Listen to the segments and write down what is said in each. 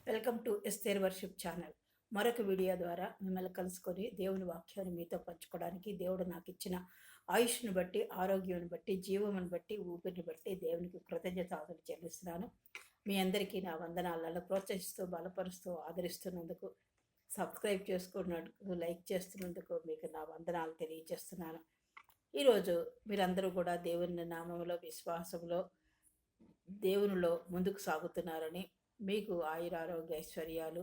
Welcome to Esther worship channel. మరొక video ద్వారా మిమ్మల్ని కలుసుకొని దేవుని వాక్యాన్ని మీతో పంచుకోవడానికి దేవుడు నాకు ఇచ్చిన ఆయుష్ను బట్టి, ఆరోగ్యాన్ని బట్టి, జీవమును బట్టి, ఊపిరిని బట్టి దేవునికి కృతజ్ఞతాస్తుతులు చెల్లిస్తున్నాను. మీ అందరికీ నా వందనాలను ప్రోత్సహిస్తూ, బలపరుస్తూ, ఆదరిస్తున్నందుకు, సబ్స్క్రైబ్ చేసుకున్నందుకు, లైక్ చేస్తున్నందుకు మీకు నా వందనాలు తెలియజేస్తున్నాను. ఈరోజు మీరందరూ కూడా దేవుని నామంలో, విశ్వాసంలో, దేవునిలో ముందుకు సాగుతున్నారని, మీకు ఆయురారోగ్య ఐశ్వర్యాలు,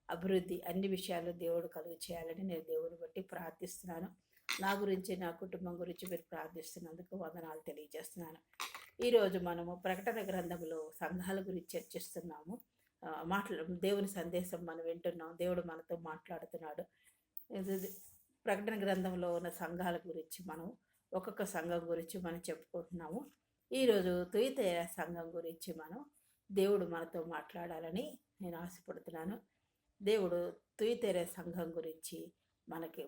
అభివృద్ధి అన్ని విషయాల్లో దేవుడు కలుగు చేయాలని నేను దేవుని బట్టి ప్రార్థిస్తున్నాను. నా గురించి, నా కుటుంబం గురించి మీరు ప్రార్థిస్తున్నందుకు వందనాలు తెలియజేస్తున్నాను. ఈరోజు మనము ప్రకటన గ్రంథంలో సంఘాల గురించి చర్చిస్తున్నాము. దేవుని సందేశం మనం వింటున్నాం. దేవుడు మనతో మాట్లాడుతున్నాడు. ప్రకటన గ్రంథంలో ఉన్న సంఘాల గురించి మనం ఒక్కొక్క సంఘం గురించి మనం చెప్పుకుంటున్నాము. ఈరోజు తుయితైర సంఘం గురించి దేవుడు మనతో మాట్లాడాలని నేను ఆశపడుతున్నాను. దేవుడు తుయితైర సంఘం గురించి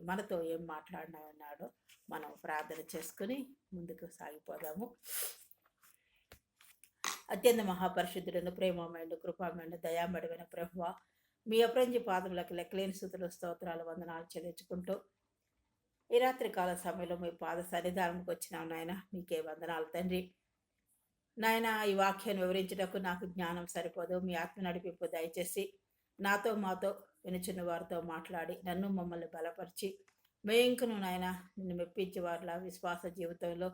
మనతో ఏం మాట్లాడినాడో మనం ప్రార్థన చేసుకుని ముందుకు సాగిపోదాము. అత్యంత మహాపరిశుద్ధుడైన, ప్రేమమైన, కృపామైన, దయామడమైన ప్రభువా, మీ అపరంజి పాదములకు లెక్కలేని స్తుతులు, స్తోత్రాలు, వందనాలు చెల్లించుకుంటూ ఈ రాత్రి కాల సమయంలో మీ పాద సన్నిధానంకి వచ్చినాం నాయన. మీకే వందనాలు తండ్రి. నాయన, ఈ వాక్యాన్ని వివరించటకు నాకు జ్ఞానం సరిపోదు. మీ ఆత్మ నడిపింపు దయచేసి నాతో, మాతో, వినుచున్న వారితో మాట్లాడి నన్ను, మమ్మల్ని బలపరిచి మేంకును నాయన నిన్ను మెప్పించే వారిలా విశ్వాస జీవితంలో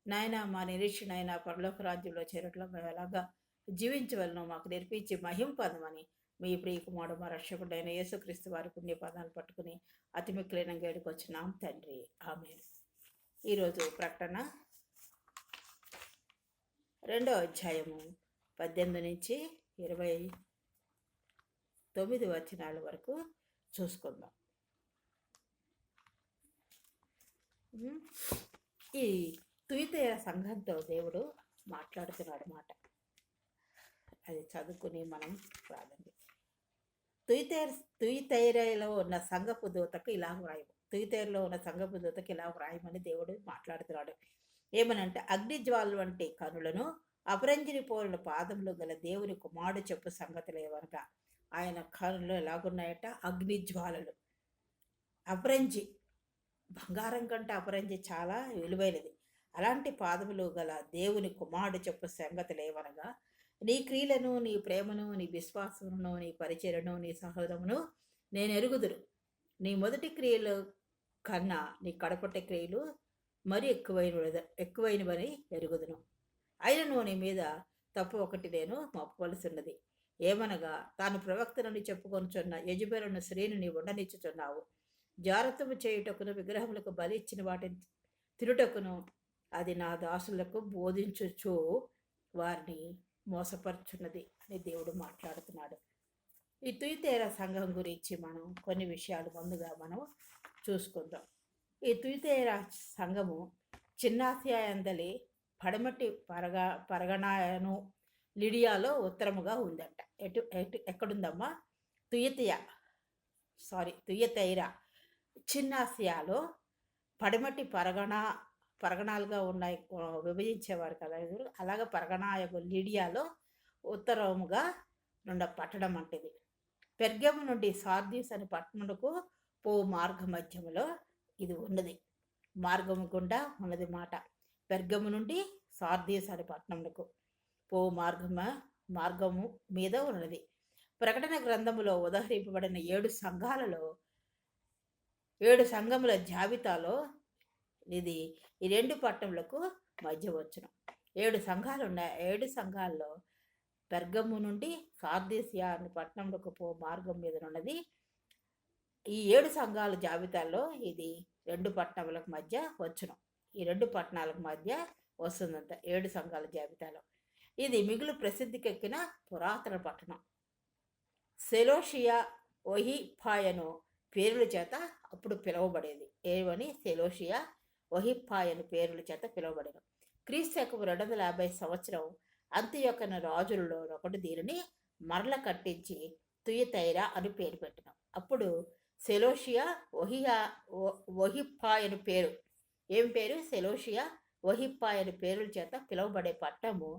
నాయన మా నిరీక్షణ అయిన పరలోక రాజ్యంలో చేరట్లో మేము ఎలాగా జీవించవలనో మాకు నేర్పించి మహింపదమని మీ ప్రియకుమారుడు, మా రక్షకుడైన యేసుక్రీస్తు వారి పుణ్యపాదాలు పట్టుకుని అతి మిక్కులైన గేడుకు వచ్చినాం తండ్రి. ఆమేన్. ఈరోజు ప్రకటన 2వ అధ్యాయము 18 నుంచి 29 వచనాల వరకు చూసుకుందాం. ఈ తుయితైర సంఘంతో దేవుడు మాట్లాడుతున్నాడు మాట. అది చదువుకుని మనం ప్రారంభం. తుయితైరలో ఉన్న సంఘపు దూతకు ఇలా వ్రాయము. తుయితైరలో ఉన్న సంఘపు దూతకు ఇలా వ్రాయమని దేవుడు మాట్లాడుతున్నాడు. ఏమనంటే, అగ్నిజ్వాలు వంటి కనులను, అపరంజిని పోలిన పాదములు గల దేవుని కుమారుడు చెప్పు సంగతులు ఏమనగా, ఆయన కనులు ఎలాగున్నాయట? అగ్నిజ్వాలలు. అపరంజి, బంగారం కంటే అపరంజి చాలా విలువైనది. అలాంటి పాదములు గల దేవుని కుమారుడు చెప్పు సంగతులు ఏమనగా, నీ క్రియలను, నీ ప్రేమను, నీ విశ్వాసమును, నీ పరిచయను, నీ సహోదరమును నేను ఎరుగుదురు. నీ మొదటి క్రియలు కన్నా నీ కడపటి క్రియలు మరి ఎక్కువైనవని ఎరుగుదును. అయినను నీ మీద తప్పు ఒకటి నేను మోపవలసిన్నది. ఏమనగా, తాను ప్రవక్తనని చెప్పుకొనుచున్న యజబెలను స్త్రీని నీ ఉండనిచ్చుచున్నావు. జారత్వము చేయుటకును, విగ్రహములకు బలి ఇచ్చిన వాటిని తినుటకును అది నా దాసులకు బోధించుచు వారిని మోసపరుచున్నది అని దేవుడు మాట్లాడుతున్నాడు. ఈ తుయితైర సంఘం గురించి మనం కొన్ని విషయాలు ముందుగా మనం చూసుకుందాం. ఈ తుయితైర సంఘము చిన్నాసియా అందలి పడమటి పరగణాయను లిడియాలో ఉత్తరముగా ఉందంట. ఎక్కడుందమ్మా? తుయితైర చిన్నాసియాలో పడమటి పరగణాలుగా ఉన్నాయి, విభజించేవారు కదా. అలాగే పరగణాయకు లిడియాలో ఉత్తరముగా నుండి పట్టడం అంటేది. పెర్గము నుండి సార్దీస్ అని పట్టణమునకు పో మార్గ మధ్యములో ఇది ఉన్నది. మార్గము గుండా ఉన్నది మాట. పెర్గము నుండి సార్దీస్ అని పట్టణమునకు పో మార్గము మీద ఉన్నది. ప్రకటన గ్రంథములో ఉదహరింపబడిన 7 సంఘముల జాబితాలో ఇది ఈ 2 పట్టణములకు మధ్య వచ్చును. 7 సంఘాలు ఉన్నాయి. 7 సంఘాల్లో పెర్గము నుండి సార్దీసియా అని పట్టణంలోకి పో మార్గం మీద ఉన్నది. ఈ 7 సంఘాల జాబితాలో ఇది 2 పట్టణములకు మధ్య వచ్చును. ఈ 2 పట్టణాలకు మధ్య వస్తుందంట 7 సంఘాల జాబితాలో. ఇది మిగులు ప్రసిద్ధికెక్కిన పురాతన పట్టణం. సెలోషియా ఒహిఫాయను పేరుల చేత అప్పుడు పిలువబడేది. ఏమని? సెలోషియా ఒహిఫాయను పేరుల చేత పిలువబడేది. క్రీస్తు 250 సంవత్సరం అంత్యొక్కన రాజులలో ఒకటి దీనిని మరల కట్టించి తుయితైర అని పేరు పెట్టినాం. అప్పుడు సెలోషియా ఒహిఫాయను పేరు, ఏం పేరు? సెలోషియా ఒహిఫాయను పేరుల చేత పిలువబడే పట్టణము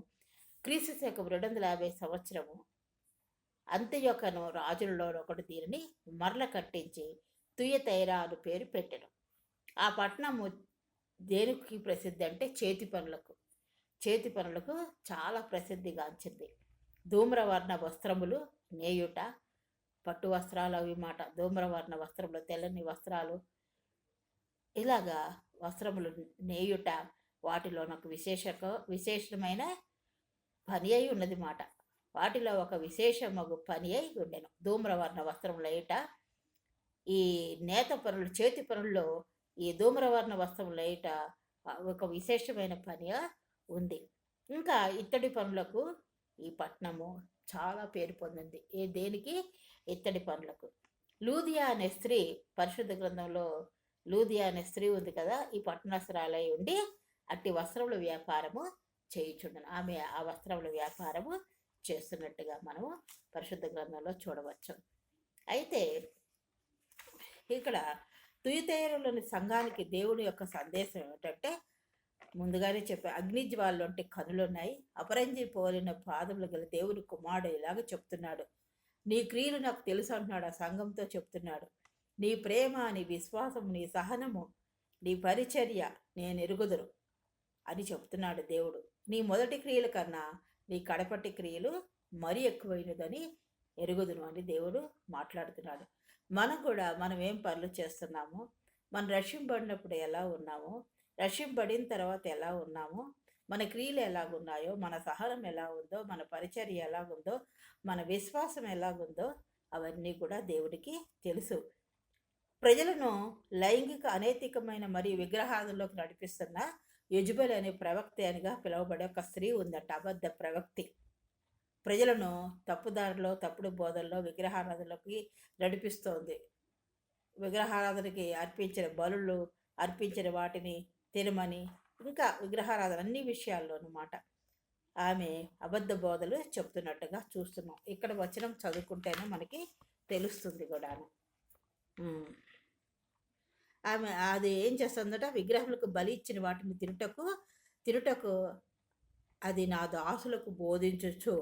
క్రీస్తు 250 సంవత్సరము అంత్యొకను రాజులలో ఒకడు దీనిని మరల కట్టించి తుయతైరా అని పేరు పెట్టెను. ఆ పట్టణము దేనికి ప్రసిద్ధి అంటే చేతి పనులకు చాలా ప్రసిద్ధిగాంచింది. ధూమ్రవర్ణ వస్త్రములు నేయుట, పట్టు వస్త్రాలు అవి మాట, ధూమ్రవర్ణ వస్త్రములు తెల్లని వస్త్రాలు, ఇలాగా వస్త్రములు నేయుట, వాటిలో నాకు విశేషమైన పని అయి ఉన్నది మాట. వాటిలో ఒక విశేషమగు పని అయి ఉండెను. ధూమ్రవర్ణ వస్త్రములు వేయుట, ఈ నేత పనులు చేతి పనుల్లో ఈ ధూమ్రవర్ణ వస్త్రములు వేయుట ఒక విశేషమైన పనిగా ఉంది. ఇంకా ఇత్తడి పనులకు ఈ పట్టణము చాలా పేరు పొందింది. దేనికి? ఇత్తడి పనులకు. లూదియా అనే స్త్రీ, పరిశుద్ధ గ్రంథంలో లూదియా అనే స్త్రీ ఉంది కదా, ఈ పట్టణస్థురాలై ఉండి అట్టి వస్త్రముల వ్యాపారము చేయుచుండను. ఆమె ఆ వస్త్రముల వ్యాపారము చేస్తున్నట్టుగా మనము పరిశుద్ధ గ్రంథంలో చూడవచ్చు. అయితే ఇక్కడ తుయతైరులోని సంఘానికి దేవుని యొక్క సందేశం ఏమిటంటే, ముందుగానే చెప్పే అగ్నిజ్వాలు అంటే కనులున్నాయి, అపరంజి పోలిన పాదములు గల దేవుని కుమారుడు ఇలాగ చెప్తున్నాడు. నీ క్రియలు నాకు తెలుసు అంటున్నాడు. ఆ సంఘంతో చెప్తున్నాడు. నీ ప్రేమ, నీ విశ్వాసము, నీ సహనము, నీ పరిచర్య నేను ఎరుగుదురు అని చెప్తున్నాడు దేవుడు. నీ మొదటి క్రియల కన్నా నీ కడపటి క్రియలు మరీ ఎక్కువైనదని ఎరుగుదును అని దేవుడు మాట్లాడుతున్నాడు. మనం ఏం పనులు చేస్తున్నామో, మనం రక్షింపబడినప్పుడు ఎలా ఉన్నామో, రక్షింపబడిన తర్వాత ఎలా ఉన్నామో, మన క్రియలు ఎలాగున్నాయో, మన సహనం ఎలా ఉందో, మన పరిచర్య ఎలాగుందో, మన విశ్వాసం ఎలాగుందో అవన్నీ కూడా దేవుడికి తెలుసు. ప్రజలను లైంగిక అనైతికమైన మరియు విగ్రహాదుల్లోకి నడిపిస్తున్న యెజబెల్ అనే ప్రవక్త అనిగా పిలువబడే ఒక స్త్రీ ఉందట, అబద్ధ ప్రవక్తి. ప్రజలను తప్పుదారిలో, తప్పుడు బోధల్లో విగ్రహారాధనలోకి నడిపిస్తోంది. విగ్రహారాధనకి అర్పించిన బలులు, అర్పించిన వాటిని తినమని, ఇంకా విగ్రహారాధన అన్ని విషయాల్లోనమాట ఆమె అబద్ధ బోధలు చెప్తున్నట్టుగా చూస్తున్నాం. ఇక్కడ వచనం చదువుకుంటేనే మనకి తెలుస్తుంది కూడాను. ఆమె అది ఏం చేస్తుందట, విగ్రహములకు బలి ఇచ్చిన వాటిని తిరుటకు అది నా దాసులకు బోధించుచు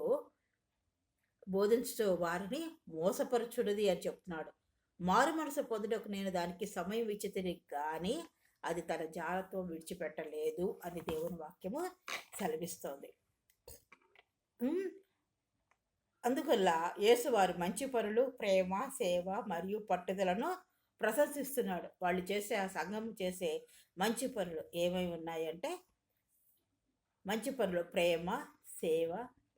వారిని మోసపరచున్నది అని చెప్తున్నాడు. మారు మనసు పొందుటకు నేను దానికి సమయం ఇచ్చితిని కానీ అది తన జాగ్రత్త విడిచిపెట్టలేదు అని దేవుని వాక్యము సెలవిస్తోంది. అందువల్ల యేసు వారి మంచి పనులు, ప్రేమ, సేవ మరియు పట్టుదలను ప్రశంసిస్తున్నాడు. వాళ్ళు చేసే, ఆ సంఘం చేసే మంచి పనులు ఏమై ఉన్నాయంటే, మంచి పనులు ప్రేమ, సేవ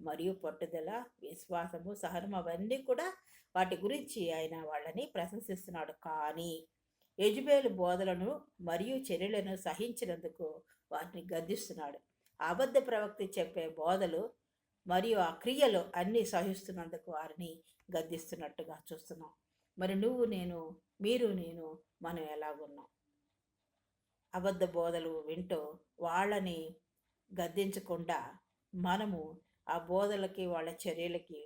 మరియు పట్టుదల, విశ్వాసము, సహనం, అవన్నీ కూడా వాటి గురించి ఆయన వాళ్ళని ప్రశంసిస్తున్నాడు. కానీ యెజబెలు బోధలను మరియు చర్యలను సహించినందుకు వాటిని గద్దిస్తున్నాడు. అబద్ధ ప్రవక్త చెప్పే బోధలు మరియు ఆ క్రియలు అన్నీ సహిస్తున్నందుకు వారిని గద్దిస్తున్నట్టుగా చూస్తున్నాం. మరి నేను మనం ఎలాగున్నాం? అబద్ధ బోధలు వింటూ వాళ్ళని గద్దించకుండా మనము ఆ బోధలకి, వాళ్ళ చర్యలకి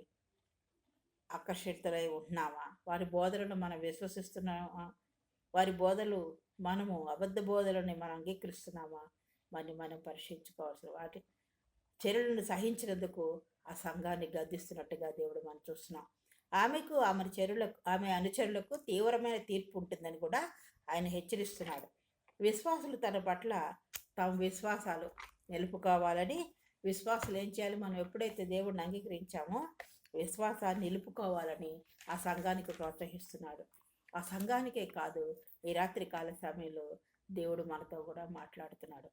ఆకర్షితులై ఉంటున్నామా? వారి బోధలను మనం విశ్వసిస్తున్నామా? వారి బోధలు, మనము అబద్ధ బోధలని మనం అంగీకరిస్తున్నామా? మనం పరీక్షించుకోవాల్సిన వాటి చర్యలను సహించినందుకు ఆ సంఘాన్ని గద్దిస్తున్నట్టుగా దేవుడు మనం చూస్తున్నాం. ఆమె అనుచరులకు తీవ్రమైన తీర్పు ఉంటుందని కూడా ఆయన హెచ్చరిస్తున్నాడు. విశ్వాసులు తన పట్ల తమ విశ్వాసాలు నిలుపుకోవాలని, విశ్వాసులు ఏం చేయాలి? మనం ఎప్పుడైతే దేవుడిని అంగీకరించామో విశ్వాసాన్ని నిలుపుకోవాలని ఆ సంఘానికి ప్రోత్సహిస్తున్నాడు. ఆ సంఘానికే కాదు, ఈ రాత్రి కాల సమయంలో దేవుడు మనతో కూడా మాట్లాడుతున్నాడు.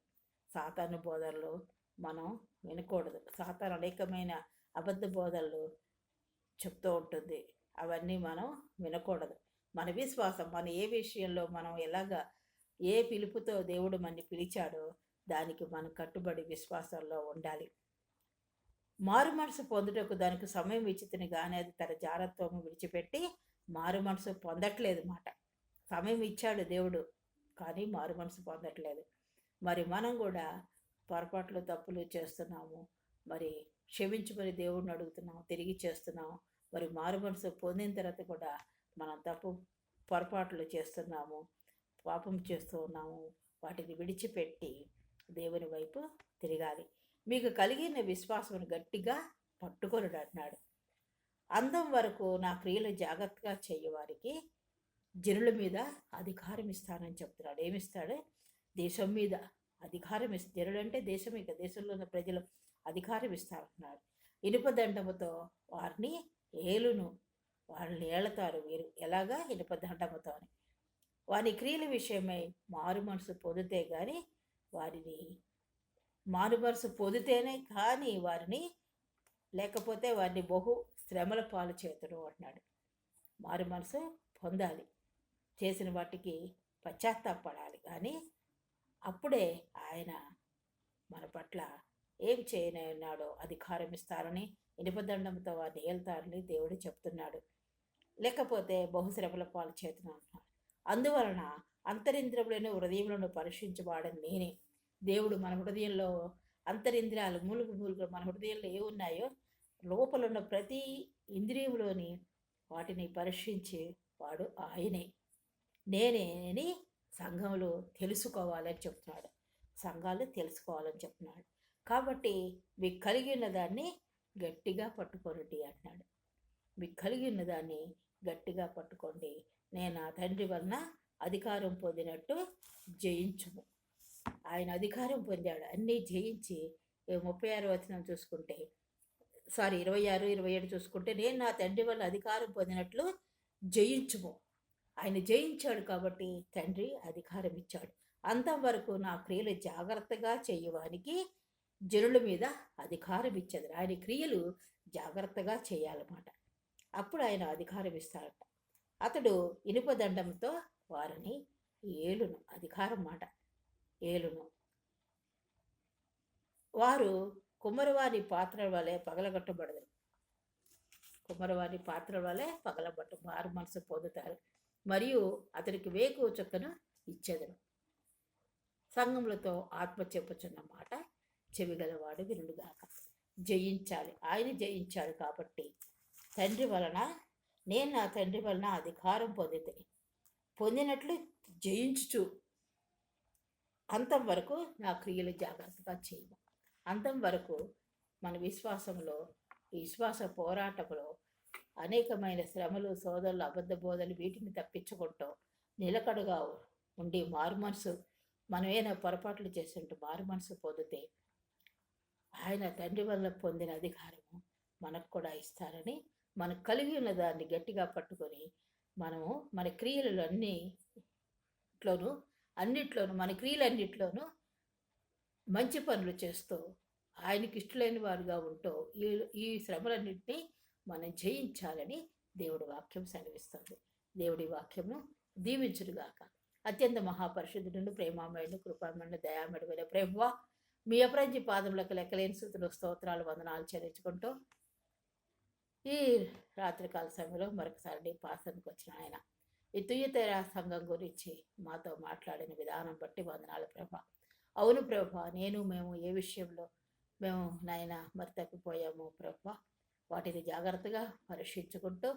సాతాను బోధనలు మనం వినకూడదు. సాతాను అనేకమైన అబద్ధ బోధనలు చెప్తూ ఉంటుంది. అవన్నీ మనం వినకూడదు. మన విశ్వాసం, మన ఏ విషయంలో మనం ఏ పిలుపుతో దేవుడు మనని పిలిచాడో దానికి మనం కట్టుబడి విశ్వాసంలో ఉండాలి. మారు మనసు పొందుటకు దానికి సమయం ఇచ్చితిని కానీ అది తన జాగ్రత్తను విడిచిపెట్టి మారు మనసు పొందట్లేదు మాట. సమయం ఇచ్చాడు దేవుడు, కానీ మారు మనసు పొందట్లేదు. మరి మనం కూడా పొరపాట్లు, తప్పులు చేస్తున్నాము. మరి క్షమించుకొని దేవుడిని అడుగుతున్నాము, తిరిగి చేస్తున్నాము. మరి మారు మనసు పొందిన తర్వాత కూడా మనం పొరపాట్లు చేస్తున్నాము, పాపం చేస్తూ ఉన్నాము. వాటిని విడిచిపెట్టి దేవుని వైపు తిరగాలి. మీకు కలిగిన విశ్వాసం గట్టిగా పట్టుకొనుడు అంటున్నాడు. అందం వరకు నా క్రియలు జాగ్రత్తగా చేయవారికి జనుల మీద అధికారం ఇస్తానని చెప్తున్నాడు. ఏమిస్తాడు? దేశం మీద అధికారం ఇస్తాడు. జనులు అంటే దేశం, ఇక దేశంలో ఉన్న ప్రజలు అధికారం ఇస్తారంటున్నాడు. ఇనుపదండముతో వారిని ఏలును, వాళ్ళని ఏళతారు వీరు. ఎలాగా? ఇనుపదండముతో అని. వారి క్రియల విషయమై మారు మనసు పొందితే కానీ వారిని మారు మనసు పొందితేనే కానీ వారిని, లేకపోతే వారిని బహు శ్రమల పాలు చేతుడు అంటున్నాడు. మారు మనసు పొందాలి, చేసిన వాటికి పశ్చాత్తాపడాలి, కానీ అప్పుడే ఆయన మన పట్ల ఏం చేయనున్నాడో అధికారం ఇస్తారని, ఇనుపదండంతో వారిని ఏళ్తారని దేవుడు చెప్తున్నాడు. లేకపోతే బహుశ్రమల పాలు చేతును అంటున్నాడు. అందువలన అంతరింద్రియములను హృదయములను పరీక్షించబడని నేనే. దేవుడు మన హృదయంలో అంతరింద్రియాలు మూలుగు మన హృదయంలో ఏమున్నాయో లోపల ఉన్న ప్రతి ఇంద్రియములోని వాటిని పరీక్షించి వాడు ఆయనే. నేనేని సంఘంలో తెలుసుకోవాలని చెప్తున్నాడు. సంఘాలు తెలుసుకోవాలని చెప్తున్నాడు. కాబట్టి మీకు కలిగి ఉన్న దాన్ని గట్టిగా పట్టుకోండి అంటున్నాడు. మీకు కలిగి ఉన్న దాన్ని గట్టిగా పట్టుకోండి. నేను ఆ తండ్రి వలన అధికారం పొందినట్టు జయించుము. ఆయన అధికారం పొందాడు, అన్నీ జయించి. 36వ వచనం చూసుకుంటే, 26, 27 చూసుకుంటే, నేను నా తండ్రి వల్ల అధికారం పొందినట్లు జయించుము. ఆయన జయించాడు కాబట్టి తండ్రి అధికారం ఇచ్చాడు. అంతవరకు నా క్రియలు జాగ్రత్తగా చేయడానికి జనుల మీద అధికారం ఇచ్చేది. ఆయన క్రియలు జాగ్రత్తగా చేయాలన్నమాట. అప్పుడు ఆయన అధికారం ఇస్తాడట. అతడు ఇనుపదండంతో వారిని ఏలును. అధికారం మాట, ఏలును. వారు కుమ్మరివారి పాత్రల వలె పగలగొట్టబడదు. కుమ్మరివారి పాత్రల వలె పగలబట్టు మారు మనసు పొందుతారు. మరియు అతనికి వేకువ చుక్కను ఇచ్చేదను. సంఘములతో ఆత్మ చెప్పుచున్న మాట చెవిగలవాడు వినుగాక. జయించాలి. ఆయన జయించాడు కాబట్టి తండ్రి వలన, నేను నా తండ్రి వలన అధికారం పొందినట్లు జయించుచు అంతం వరకు నా క్రియలు జాగ్రత్తగా చేయము. అంతం వరకు మన విశ్వాసంలో, విశ్వాస పోరాటంలో అనేకమైన శ్రమలు, సోదరులు, అబద్ధ బోధలు, వీటిని తప్పించుకుంటూ నిలకడగా ఉండి మారు మనసు, మనం ఏమైనా పొరపాట్లు చేస్తుంటూ మారు మనసు పొందితే ఆయన తండ్రి వల్ల పొందిన అధికారము మనకు కూడా ఇస్తారని, మనకు కలిగి ఉన్న దాన్ని గట్టిగా పట్టుకొని మనము మన క్రియలు అన్నిట్లోనూ మన క్రియలన్నిట్లోనూ మంచి పనులు చేస్తూ ఆయనకి ఇష్టలేని వారుగా ఉంటూ ఈ శ్రమలన్నింటినీ మనం జయించాలని దేవుడి వాక్యం సెలవిస్తుంది. దేవుడి వాక్యము దీవించుడుగాక. అత్యంత మహాపరిశుద్ధుడు, ప్రేమామయుడు, కృపామయుడు, దయామయుడైన ప్రభువా, మీ అపరంజి పాదములకు లెక్కలేని స్తుతులు, స్తోత్రాలు, వందనాలు చెల్లించుకుంటూ ఈ రాత్రికాల సమయంలో మరొకసారి నీ పాసనకు వచ్చిన ఆయన ఈ తుయ్యతెర సంఘం గురించి మాతో మాట్లాడిన విధానం బట్టి వందనాలు ప్రభా. అవును ప్రభా, మేము ఏ విషయంలో మేము నాయన మరి తప్పిపోయాము ప్రభా, వాటిని జాగ్రత్తగా పరీక్షించుకుంటూ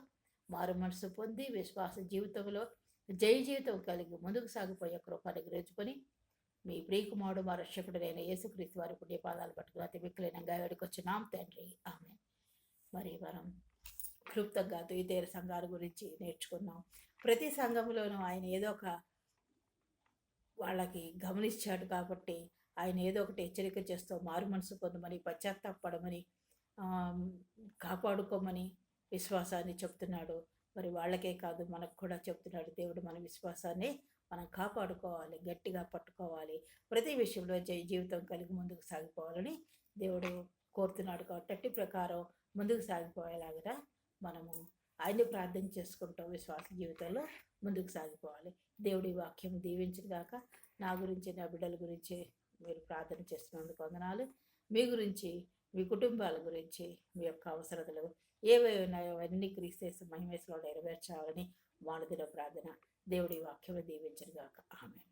మారు మనసు పొంది విశ్వాస జీవితంలో జయ జీవితం కలిగి ముందుకు సాగిపోయే కృపను గ్రహించుకొని మీ ప్రియకుమారుడు మా రక్షకుడైన యేసుక్రీస్తు వారి పుణ్యపాదాలు పట్టుకుని అతి మిక్కులైనంగా వేడుకొచ్చున్నాం తండ్రి, ఆమె. మరి మనం క్లుప్తంగా తుయ్యతెర సంఘాల గురించి నేర్చుకున్నాం. ప్రతి సంఘంలోనూ ఆయన ఏదో ఒక వాళ్ళకి గమనించాడు కాబట్టి ఆయన ఏదో ఒకటి హెచ్చరిక చేస్తూ మారు మనసు పొందమని, పశ్చాత్తాపడమని, కాపాడుకోమని విశ్వాసాన్ని చెప్తున్నాడు. మరి వాళ్ళకే కాదు మనకు కూడా చెప్తున్నాడు. దేవుడు మన విశ్వాసాన్ని మనం కాపాడుకోవాలి, గట్టిగా పట్టుకోవాలి, ప్రతి విషయంలో జీవితం కలిగి ముందుకు సాగిపోవాలని దేవుడు కోరుతున్నాడు. కాబట్టి అట్టి ప్రకారం ముందుకు సాగిపోయేలాగా మనము ఆయన్ని ప్రార్థన చేసుకుంటూ విశ్వాస జీవితంలో ముందుకు సాగిపోవాలి. దేవుడి వాక్యం దీవించుగాక. నా గురించి, నా బిడ్డల గురించి మీరు ప్రార్థన చేస్తున్నందుకు వందనాలు. మీ గురించి, మీ కుటుంబాల గురించి, మీ యొక్క అవసరతలు ఏవై ఉన్నాయో అవన్నీ క్రీస్తు మహిమేశ్వరుడు నెరవేర్చాలని మానదిన ప్రార్థన. దేవుడి వాక్యం దీవించుగాక. ఆమేన్.